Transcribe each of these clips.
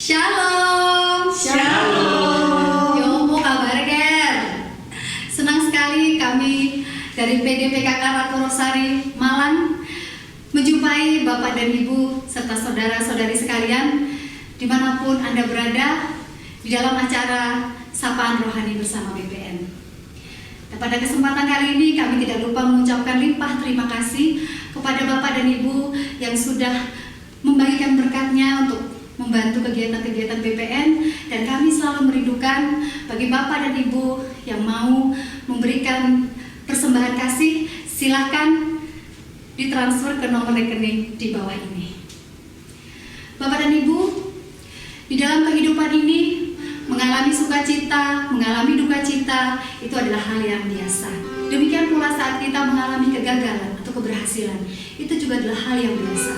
Shalom. Shalom. Yo, apa kabar Ker? Senang sekali kami dari PDPKK Ratu Rosari Malang menjumpai Bapak dan Ibu serta saudara-saudari sekalian dimanapun Anda berada di dalam acara Sapaan Rohani bersama BPN. Dan pada kesempatan kali ini kami tidak lupa mengucapkan limpah terima kasih kepada Bapak dan Ibu yang sudah membagikan berkatnya untuk membantu kegiatan-kegiatan BPN, dan kami selalu merindukan bagi Bapak dan Ibu yang mau memberikan persembahan kasih, silakan ditransfer ke nomor rekening di bawah ini. Bapak dan Ibu, di dalam kehidupan ini mengalami sukacita, mengalami duka cita itu adalah hal yang biasa. Demikian pula saat kita mengalami kegagalan atau keberhasilan, itu juga adalah hal yang biasa.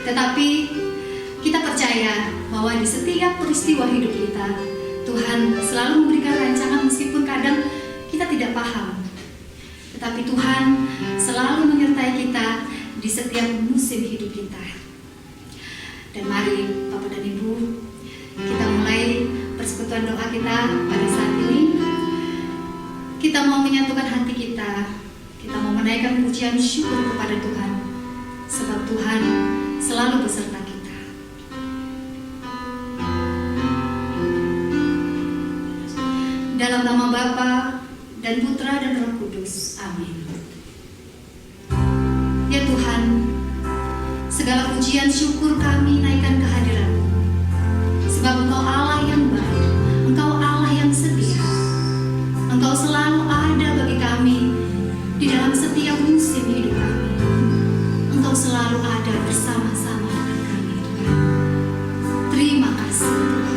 Tetapi kita percaya bahwa di setiap peristiwa hidup kita, Tuhan selalu memberikan rancangan meskipun kadang kita tidak paham. Tetapi Tuhan selalu menyertai kita di setiap musim hidup kita. Dan mari Bapak dan Ibu, kita mulai persekutuan doa kita pada saat ini. Kita mau menyatukan hati kita. Kita mau menaikkan pujian syukur kepada Tuhan, sebab Tuhan selalu beserta kita. Dalam nama Bapa dan Putra dan Roh Kudus. Amin. Ya Tuhan, segala pujian syukur kami naikkan ke hadirat-Mu. Sebab Engkau Allah yang baik, Engkau Allah yang setia. Engkau selalu ada bagi kami di dalam setiap musim hidup kami. Engkau selalu ada bersama-sama dengan kami, Tuhan. Terima kasih, Tuhan.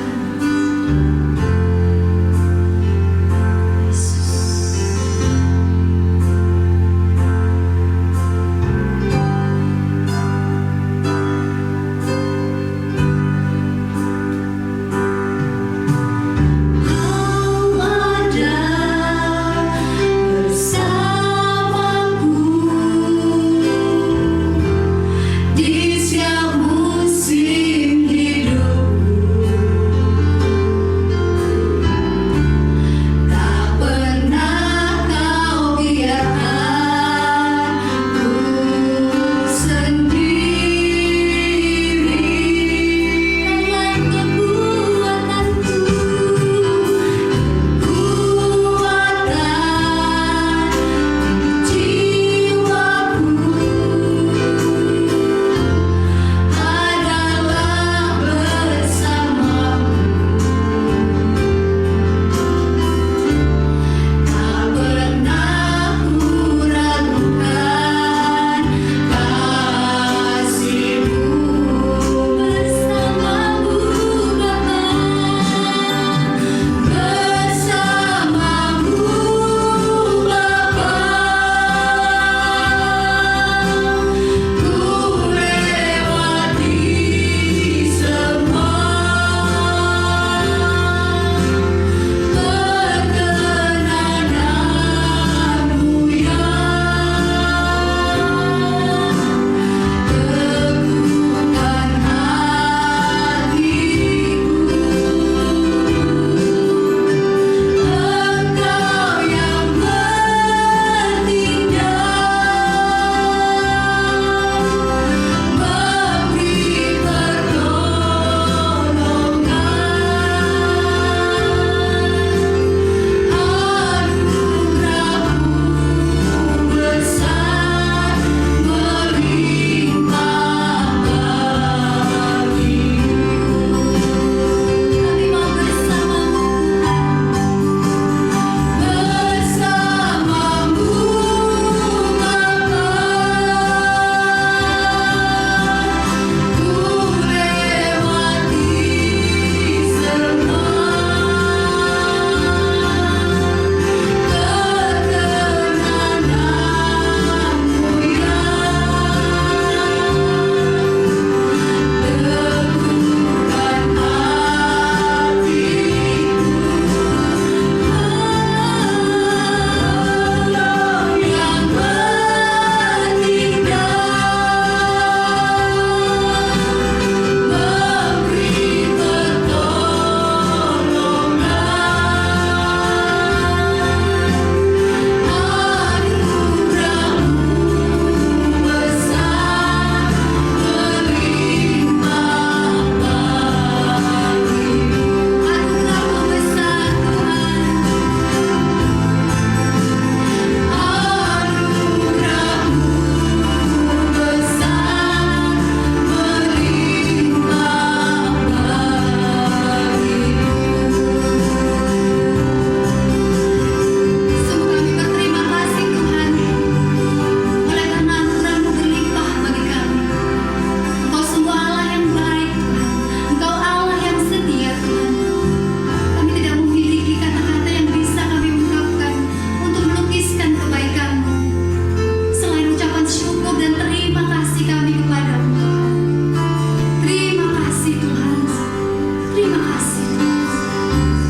Terima kasih Tuhan.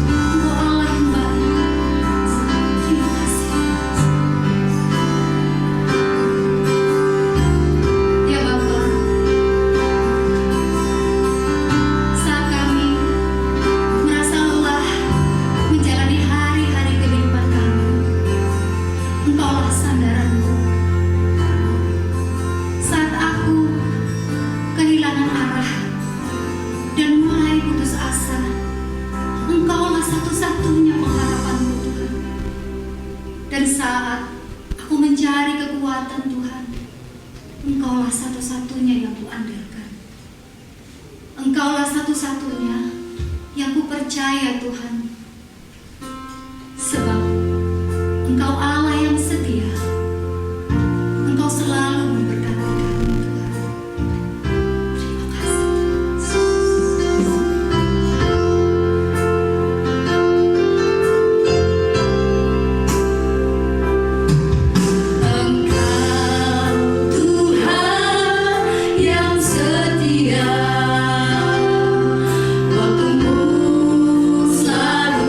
Engkau Allah yang baik. Terima kasih. Ya Bapa, saat kami merasa lelah menjalani hari-hari kehidupan kami, Engkaulah sandaranku. Saat aku kehilangan arah dan mulai putus asa, Engkaulah satu-satunya pengharapanku Tuhan. Dan saat aku mencari kekuatan Tuhan, Engkaulah satu-satunya yang kuandalkan. Engkaulah satu-satunya yang kupercaya Tuhan. Sebab Engkau Allah yang setia. Engkau selalu memberkati kami Tuhan. Terima kasih. Engkau Tuhan yang setia, waktumu selalu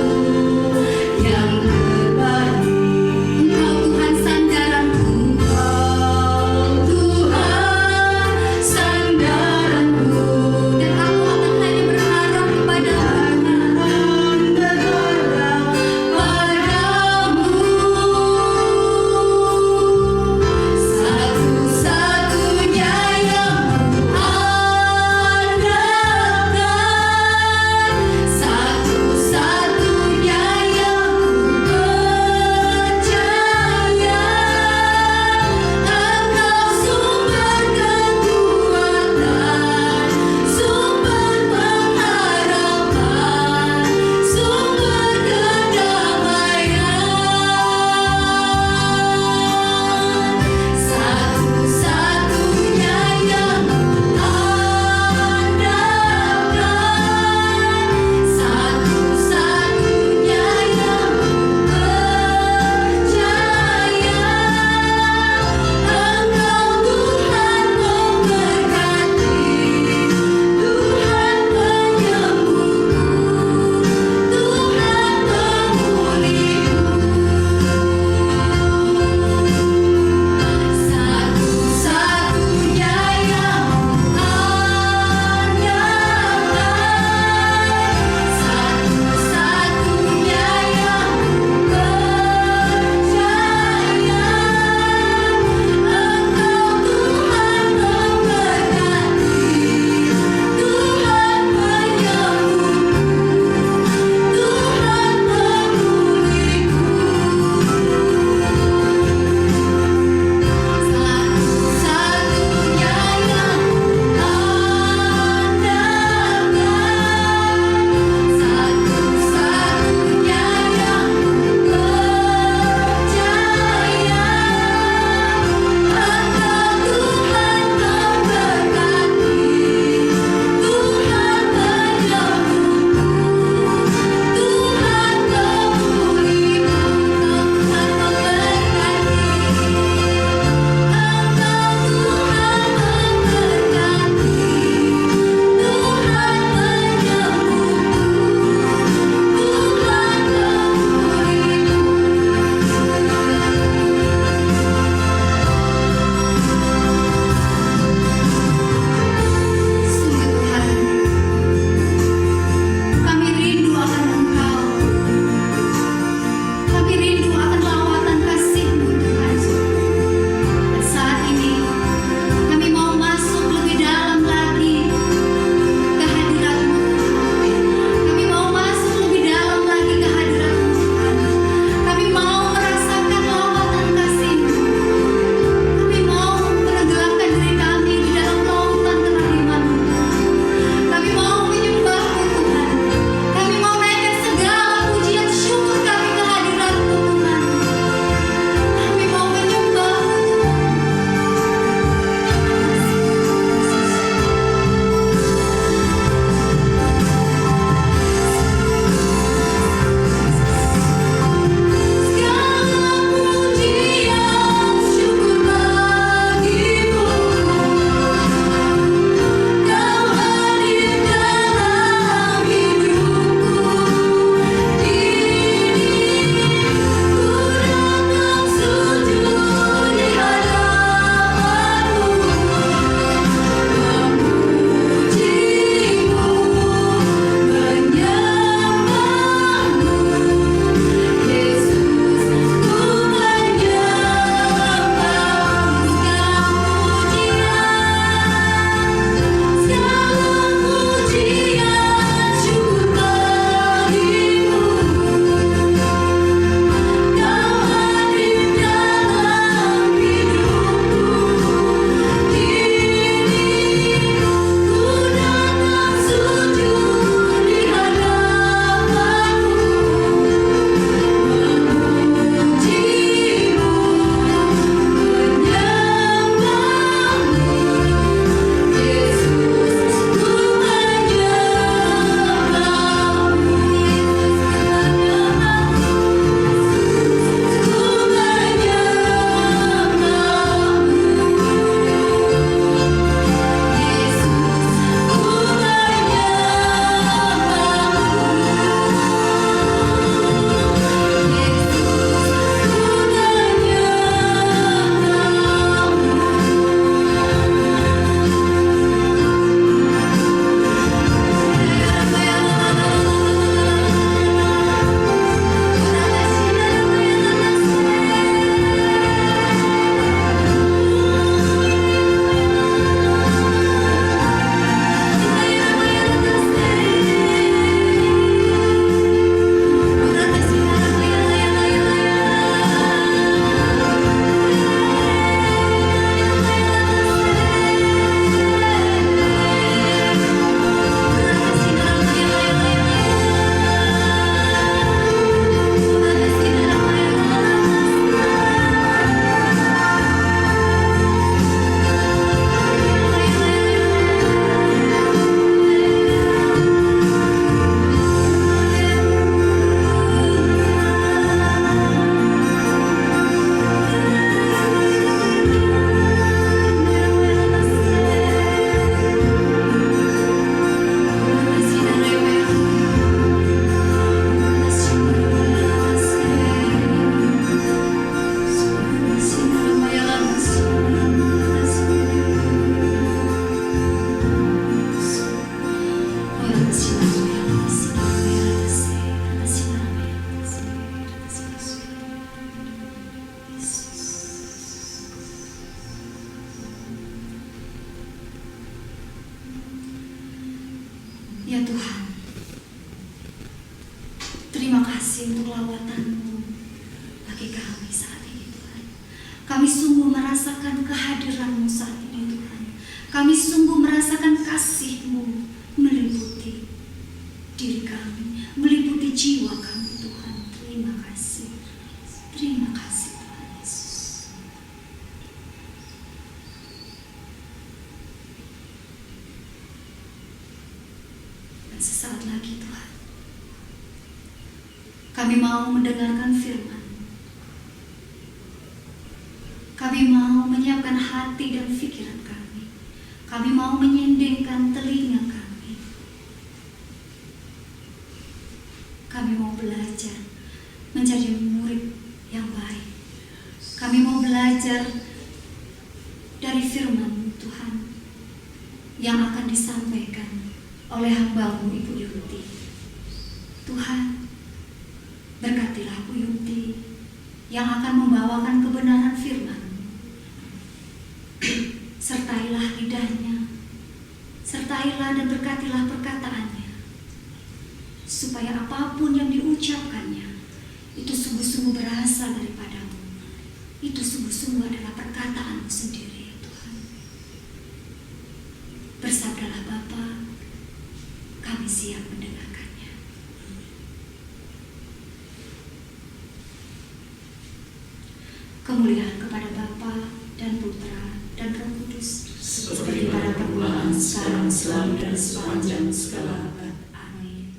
Terima kasih untuk lawatan-Mu bagi kami saat ini Tuhan. Kami sungguh merasakan kehadiran-Mu saat ini Tuhan. Kami sungguh merasakan kasih-Mu meliputi diri kami, meliputi jiwa kami Tuhan. Terima kasih. Terima kasih Tuhan Yesus. Dan sesaat lagi Tuhan, kami mau mendengarkan firman. Kami mau menyiapkan hati dan pikiran kami. Kami mau menyendingkan telinga kami. Kami mau belajar menjadi murid yang baik. Kami mau belajar dari firman Tuhan yang akan disampaikan oleh hamba-Mu Ibu Yunti. Tuhan, berkatilah Bu Yunti yang akan membawakan kebenaran firman. Sertailah lidahnya, sertailah dan berkatilah perkataannya, supaya apapun yang diucapkannya itu sungguh-sungguh berasal daripada-Mu. Itu sungguh-sungguh adalah perkataan-Mu sendiri, ya Tuhan. Bersabdalah Bapa, kami siap mendengarkannya. Kemuliaan kepada Bapa dan Putra dan Roh Kudus, seperti pada permulaan, sekarang, selalu, dan sepanjang segala abad. Amin.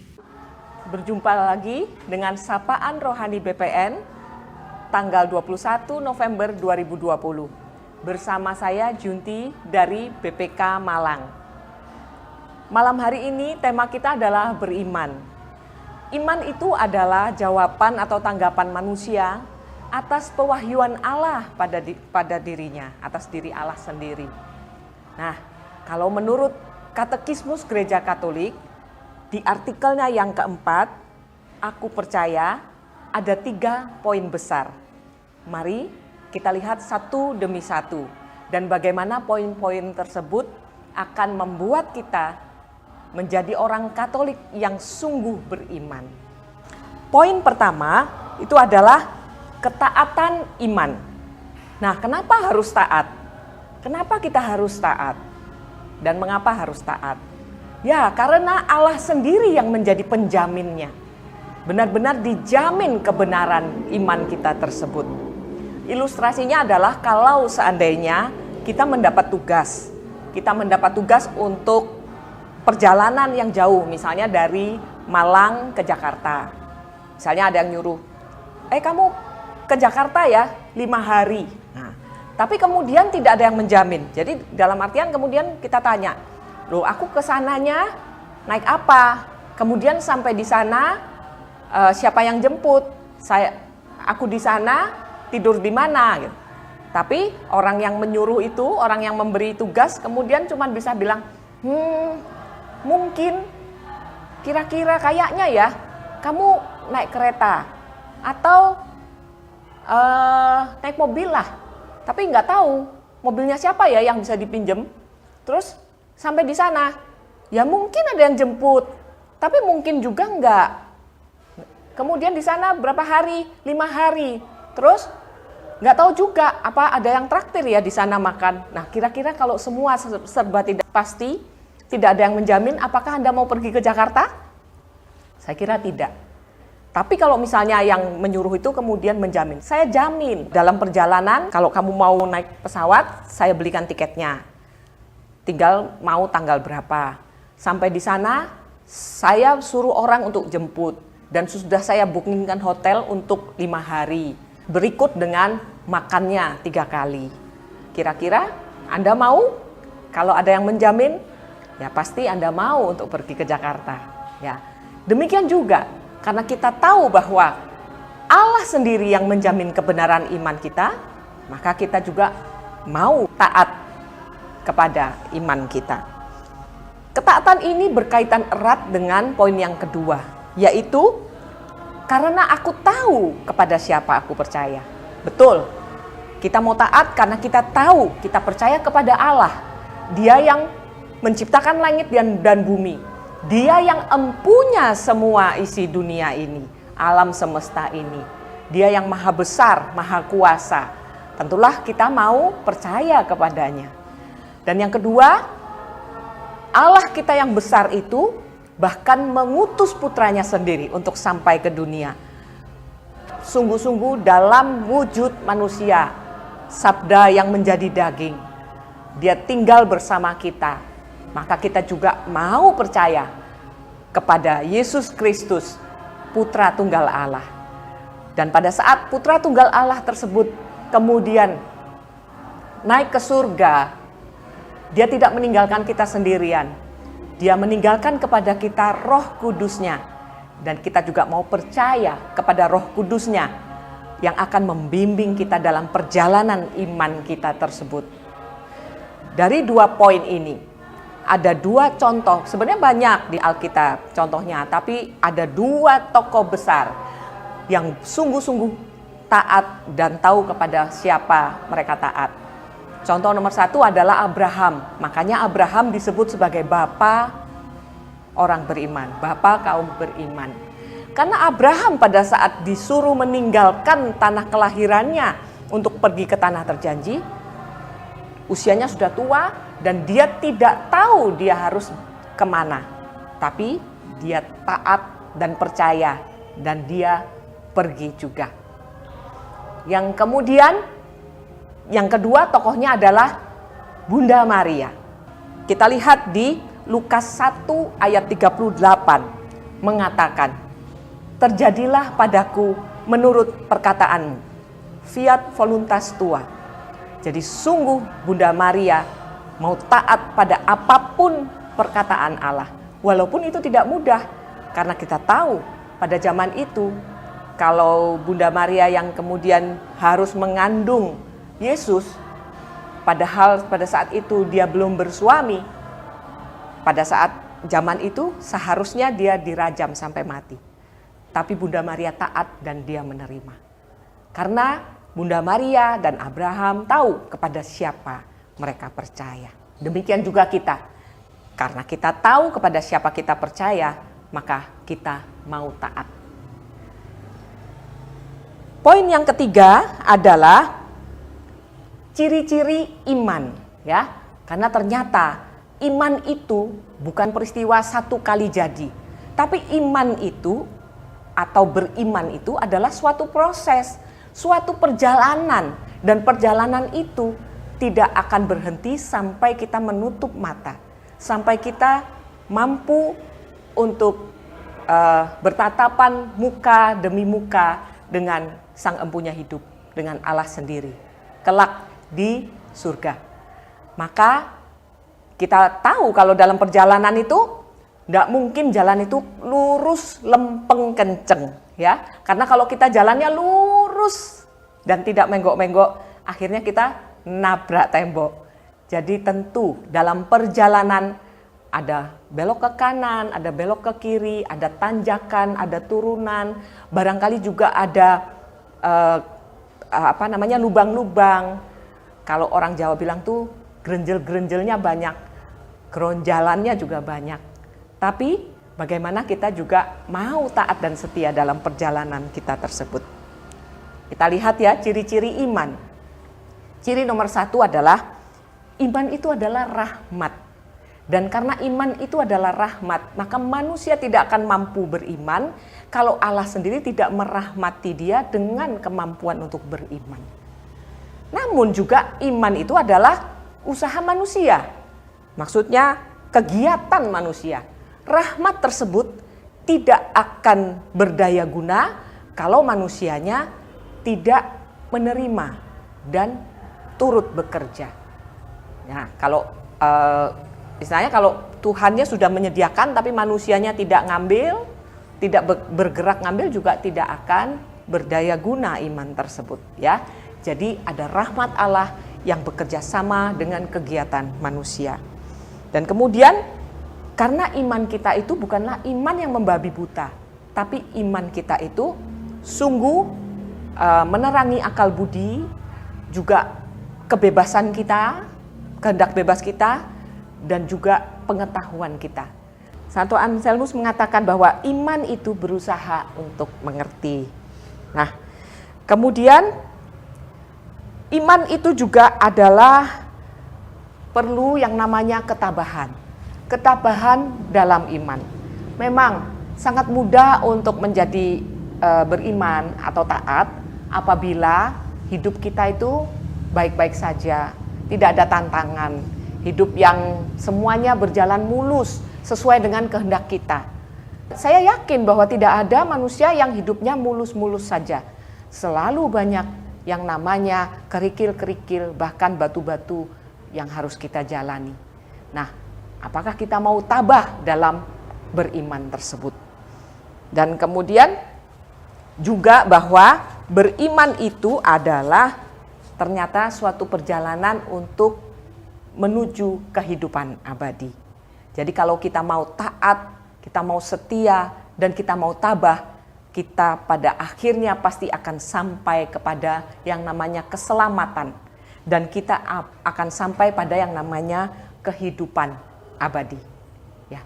Berjumpa lagi dengan Sapaan Rohani BPN tanggal 21 November 2020 bersama saya Junti dari BPK Malang. Malam hari ini tema kita adalah beriman. Iman itu adalah jawaban atau tanggapan manusia atas pewahyuan Allah pada dirinya, atas diri Allah sendiri. Nah, kalau menurut Katekismus Gereja Katolik, di artikelnya yang keempat, aku percaya ada 3 poin besar. Mari kita lihat satu demi satu, dan bagaimana poin-poin tersebut akan membuat kita menjadi orang Katolik yang sungguh beriman. Poin pertama itu adalah ketaatan iman. Nah, kenapa harus taat? Kenapa kita harus taat? Dan mengapa harus taat? Ya, karena Allah sendiri yang menjadi penjaminnya. Benar-benar dijamin kebenaran iman kita tersebut. Ilustrasinya adalah kalau seandainya kita mendapat tugas. Kita mendapat tugas untuk perjalanan yang jauh, misalnya dari Malang ke Jakarta. Misalnya ada yang nyuruh, kamu ke Jakarta ya 5 hari. Nah, tapi kemudian tidak ada yang menjamin. Jadi dalam artian kemudian kita tanya, loh aku kesananya naik apa? Kemudian sampai di sana siapa yang jemput? Aku di sana tidur di mana? Gitu. Tapi orang yang menyuruh itu, orang yang memberi tugas kemudian cuma bisa bilang, mungkin kira-kira kayaknya ya kamu naik kereta atau naik mobil lah, tapi nggak tahu mobilnya siapa ya yang bisa dipinjem. Terus sampai di sana, ya mungkin ada yang jemput, tapi mungkin juga nggak. Kemudian di sana berapa hari? 5 hari. Terus nggak tahu juga apa ada yang traktir ya di sana makan. Nah, kira-kira kalau semua serba tidak pasti, tidak ada yang menjamin, apakah Anda mau pergi ke Jakarta? Saya kira tidak. Tapi kalau misalnya yang menyuruh itu kemudian menjamin, saya jamin dalam perjalanan kalau kamu mau naik pesawat, saya belikan tiketnya. Tinggal mau tanggal berapa. Sampai di sana, saya suruh orang untuk jemput. Dan sudah saya bookingkan hotel untuk 5 hari. Berikut dengan makannya 3 kali. Kira-kira Anda mau? Kalau ada yang menjamin, ya pasti Anda mau untuk pergi ke Jakarta. Ya, demikian juga. Karena kita tahu bahwa Allah sendiri yang menjamin kebenaran iman kita, maka kita juga mau taat kepada iman kita. Ketaatan ini berkaitan erat dengan poin yang kedua, yaitu karena aku tahu kepada siapa aku percaya. Betul, kita mau taat karena kita tahu, kita percaya kepada Allah. Dia yang menciptakan langit dan bumi. Dia yang empunya semua isi dunia ini. alam semesta ini. Dia yang maha besar, maha kuasa. Tentulah kita mau percaya kepadanya. Dan yang kedua, Allah kita yang besar itu bahkan mengutus putranya sendiri untuk sampai ke dunia. Sungguh-sungguh dalam wujud manusia, sabda yang menjadi daging. Dia tinggal bersama kita. Maka kita juga mau percaya kepada Yesus Kristus, Putra Tunggal Allah. Dan pada saat Putra Tunggal Allah tersebut kemudian naik ke surga, dia tidak meninggalkan kita sendirian. Dia meninggalkan kepada kita Roh Kudus-Nya. Dan kita juga mau percaya kepada Roh Kudus-Nya yang akan membimbing kita dalam perjalanan iman kita tersebut. Dari dua poin ini, ada dua contoh, sebenarnya banyak di Alkitab contohnya, tapi ada dua tokoh besar yang sungguh-sungguh taat dan tahu kepada siapa mereka taat. Contoh nomor satu adalah Abraham. Makanya Abraham disebut sebagai bapa orang beriman, bapa kaum beriman. Karena Abraham pada saat disuruh meninggalkan tanah kelahirannya untuk pergi ke tanah terjanji, usianya sudah tua dan dia tidak tahu dia harus kemana. Tapi dia taat dan percaya dan dia pergi juga. Yang kemudian, yang kedua tokohnya adalah Bunda Maria. Kita lihat di Lukas 1 ayat 38 mengatakan, "Terjadilah padaku menurut perkataanmu, fiat voluntas tua." Jadi sungguh Bunda Maria mau taat pada apapun perkataan Allah. Walaupun itu tidak mudah, karena kita tahu pada zaman itu, kalau Bunda Maria yang kemudian harus mengandung Yesus, padahal pada saat itu dia belum bersuami, pada saat zaman itu seharusnya dia dirajam sampai mati. Tapi Bunda Maria taat dan dia menerima. Karena Bunda Maria dan Abraham tahu kepada siapa mereka percaya. Demikian juga kita. Karena kita tahu kepada siapa kita percaya, maka kita mau taat. Poin yang ketiga adalah ciri-ciri iman, ya. Karena ternyata iman itu bukan peristiwa satu kali jadi, tapi iman itu atau beriman itu adalah suatu proses, suatu perjalanan, dan perjalanan itu tidak akan berhenti sampai kita menutup mata, sampai kita mampu untuk bertatapan muka demi muka dengan Sang Empunya Hidup, dengan Allah sendiri, kelak di surga. Maka kita tahu kalau dalam perjalanan itu tidak mungkin jalan itu lurus lempeng kenceng, ya. Karena kalau kita jalannya lurus dan tidak menggok-menggok, akhirnya kita nabrak tembok. Jadi tentu dalam perjalanan ada belok ke kanan, ada belok ke kiri, ada tanjakan, ada turunan, barangkali juga ada lubang-lubang. Kalau orang Jawa bilang tuh gerenjel-gerenjelnya banyak, geronjalannya juga banyak. Tapi bagaimana kita juga mau taat dan setia dalam perjalanan kita tersebut. Kita lihat ya ciri-ciri iman. Ciri nomor satu adalah iman itu adalah rahmat. Dan karena iman itu adalah rahmat, maka manusia tidak akan mampu beriman kalau Allah sendiri tidak merahmati dia dengan kemampuan untuk beriman. Namun juga iman itu adalah usaha manusia. Maksudnya kegiatan manusia. Rahmat tersebut tidak akan berdaya guna kalau manusianya tidak menerima dan turut bekerja. Nah, kalau misalnya kalau Tuhannya sudah menyediakan tapi manusianya tidak ngambil, tidak bergerak ngambil, juga tidak akan berdaya guna iman tersebut, ya. Jadi ada rahmat Allah yang bekerja sama dengan kegiatan manusia. Dan kemudian karena iman kita itu bukanlah iman yang membabi buta, tapi iman kita itu sungguh menerangi akal budi, juga kebebasan kita, kehendak bebas kita, dan juga pengetahuan kita. Santo Anselmus mengatakan bahwa iman itu berusaha untuk mengerti. Nah, kemudian iman itu juga adalah perlu yang namanya ketabahan. Ketabahan dalam iman. Memang sangat mudah untuk menjadi beriman atau taat apabila hidup kita itu baik-baik saja, tidak ada tantangan, hidup yang semuanya berjalan mulus sesuai dengan kehendak kita. Saya yakin bahwa tidak ada manusia yang hidupnya mulus-mulus saja. Selalu banyak yang namanya kerikil-kerikil, bahkan batu-batu yang harus kita jalani. Nah, apakah kita mau tabah dalam beriman tersebut? Dan kemudian juga bahwa beriman itu adalah ternyata suatu perjalanan untuk menuju kehidupan abadi. Jadi kalau kita mau taat, kita mau setia, dan kita mau tabah, kita pada akhirnya pasti akan sampai kepada yang namanya keselamatan. Dan kita akan sampai pada yang namanya kehidupan abadi. Ya.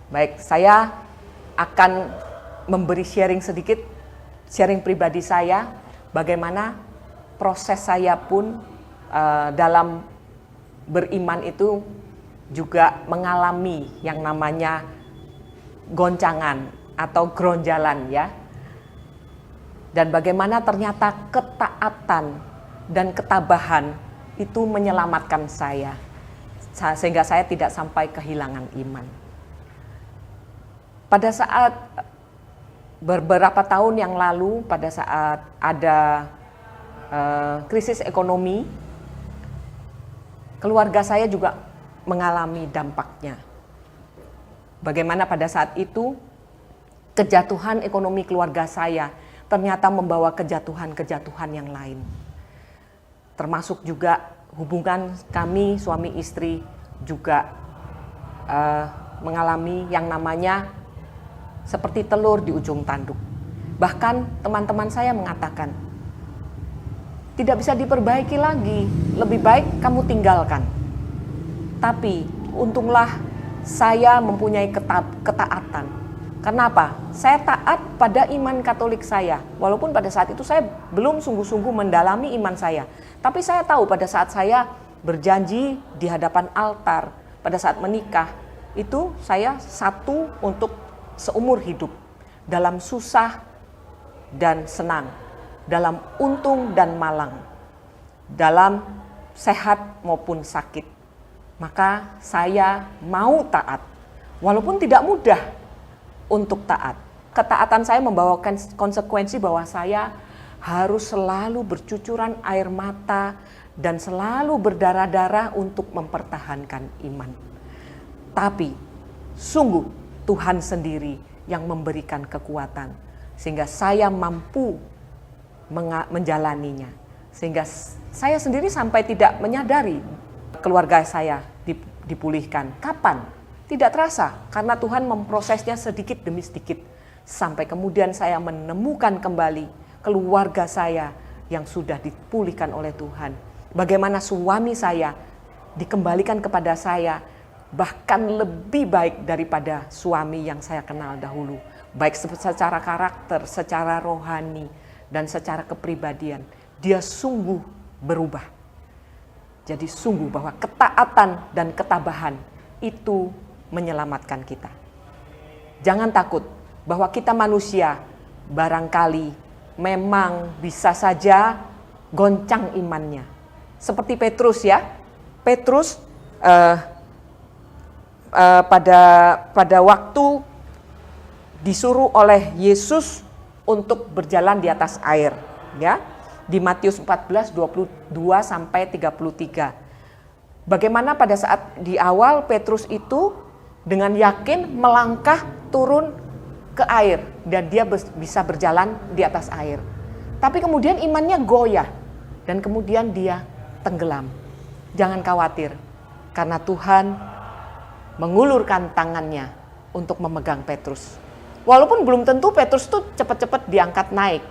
Baik, saya akan memberi sharing sedikit, sharing pribadi saya, bagaimana proses saya pun dalam beriman itu juga mengalami yang namanya goncangan atau gronjalan ya. Dan bagaimana ternyata ketaatan dan ketabahan itu menyelamatkan saya sehingga saya tidak sampai kehilangan iman. Pada saat beberapa tahun yang lalu, pada saat ada krisis ekonomi, keluarga saya juga mengalami dampaknya. Bagaimana pada saat itu kejatuhan ekonomi keluarga saya ternyata membawa kejatuhan-kejatuhan yang lain. Termasuk juga hubungan kami suami istri juga mengalami yang namanya seperti telur di ujung tanduk. Bahkan teman-teman saya mengatakan, tidak bisa diperbaiki lagi, lebih baik kamu tinggalkan. Tapi untunglah saya mempunyai ketaatan. Kenapa? Saya taat pada iman Katolik saya. Walaupun pada saat itu saya belum sungguh-sungguh mendalami iman saya. Tapi saya tahu pada saat saya berjanji di hadapan altar, pada saat menikah, itu saya satu untuk seumur hidup. Dalam susah dan senang, dalam untung dan malang, dalam sehat maupun sakit. Maka saya mau taat, walaupun tidak mudah untuk taat. Ketaatan saya membawakan konsekuensi bahwa saya harus selalu bercucuran air mata dan selalu berdarah-darah untuk mempertahankan iman. Tapi sungguh Tuhan sendiri yang memberikan kekuatan sehingga saya mampu menjalaninya. Sehingga saya sendiri sampai tidak menyadari keluarga saya dipulihkan. Kapan? Tidak terasa, karena Tuhan memprosesnya sedikit demi sedikit. Sampai kemudian saya menemukan kembali keluarga saya yang sudah dipulihkan oleh Tuhan. Bagaimana suami saya dikembalikan kepada saya, bahkan lebih baik daripada suami yang saya kenal dahulu. Baik secara karakter, secara rohani, dan secara kepribadian. Dia sungguh berubah. Jadi sungguh bahwa ketaatan dan ketabahan itu menyelamatkan kita. Jangan takut bahwa kita manusia barangkali memang bisa saja goncang imannya. Seperti Petrus ya. Petrus pada waktu disuruh oleh Yesus untuk berjalan di atas air ya. Di Matius 14, 22 sampai 33. Bagaimana pada saat di awal Petrus itu dengan yakin melangkah turun ke air dan dia bisa berjalan di atas air. Tapi kemudian imannya goyah dan kemudian dia tenggelam. Jangan khawatir karena Tuhan mengulurkan tangannya untuk memegang Petrus. Walaupun belum tentu Petrus itu cepat-cepat diangkat naik.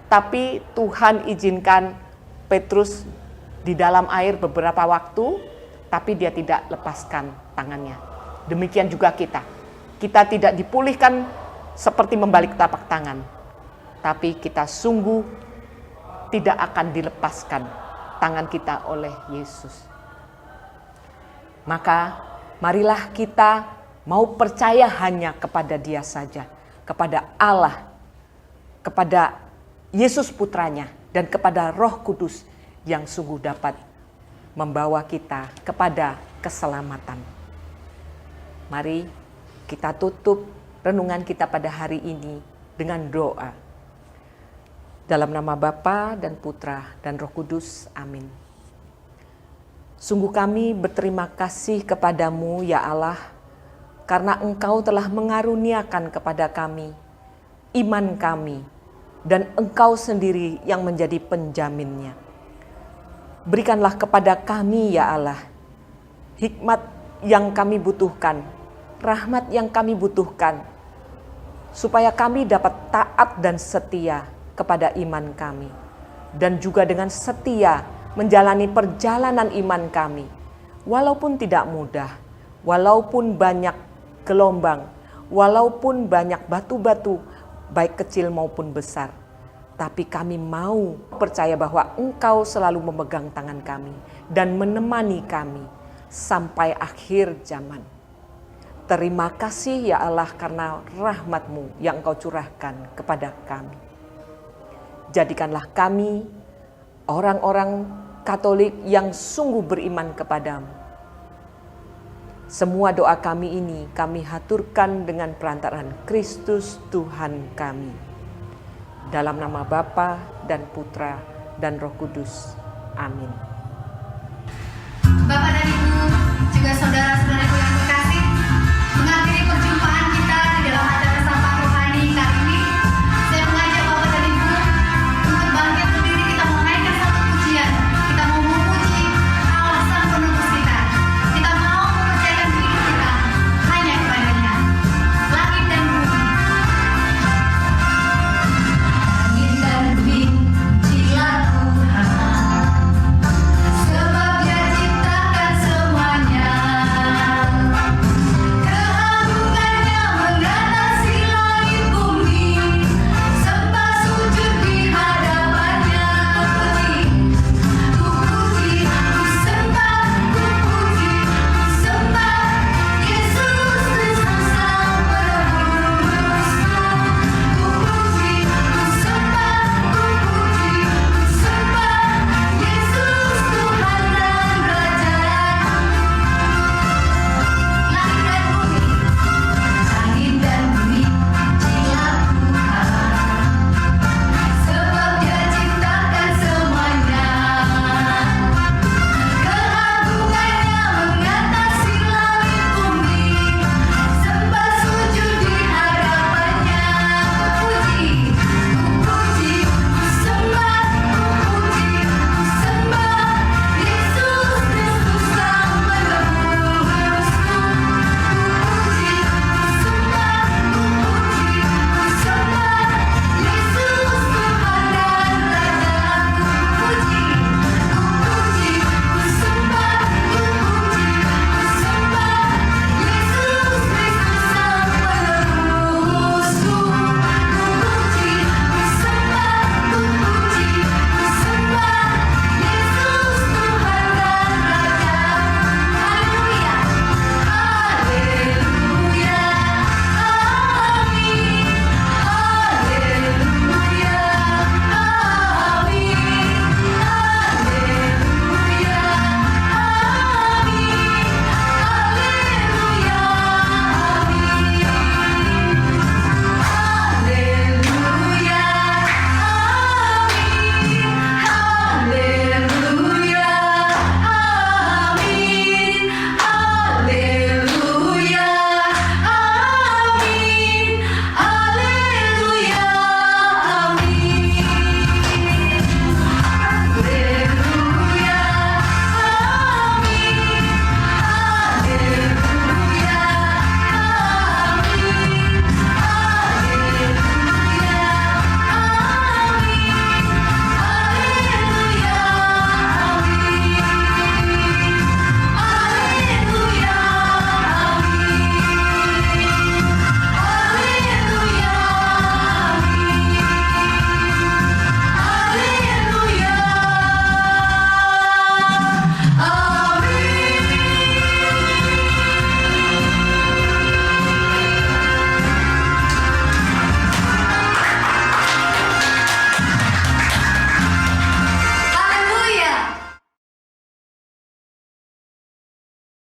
Tapi Tuhan izinkan Petrus di dalam air beberapa waktu, tapi dia tidak lepaskan tangannya. Demikian juga kita. Kita tidak dipulihkan seperti membalik telapak tangan, tapi kita sungguh tidak akan dilepaskan tangan kita oleh Yesus. Maka marilah kita mau percaya hanya kepada Dia saja, kepada Allah, kepada Yesus Putranya, dan kepada Roh Kudus yang sungguh dapat membawa kita kepada keselamatan. Mari kita tutup renungan kita pada hari ini dengan doa. Dalam nama Bapa dan Putra dan Roh Kudus, amin. Sungguh kami berterima kasih kepadamu ya Allah, karena Engkau telah mengaruniakan kepada kami iman kami, dan Engkau sendiri yang menjadi penjaminnya. Berikanlah kepada kami ya Allah, hikmat yang kami butuhkan, rahmat yang kami butuhkan, supaya kami dapat taat dan setia kepada iman kami, dan juga dengan setia menjalani perjalanan iman kami, walaupun tidak mudah, walaupun banyak gelombang, walaupun banyak batu-batu, baik kecil maupun besar. Tapi kami mau percaya bahwa Engkau selalu memegang tangan kami dan menemani kami sampai akhir zaman. Terima kasih ya Allah karena rahmat-Mu yang Engkau curahkan kepada kami. Jadikanlah kami orang-orang Katolik yang sungguh beriman kepadamu. Semua doa kami ini kami haturkan dengan perantaraan Kristus Tuhan kami. Dalam nama Bapa dan Putra dan Roh Kudus. Amin. Bapak dan Ibu, juga saudara-saudara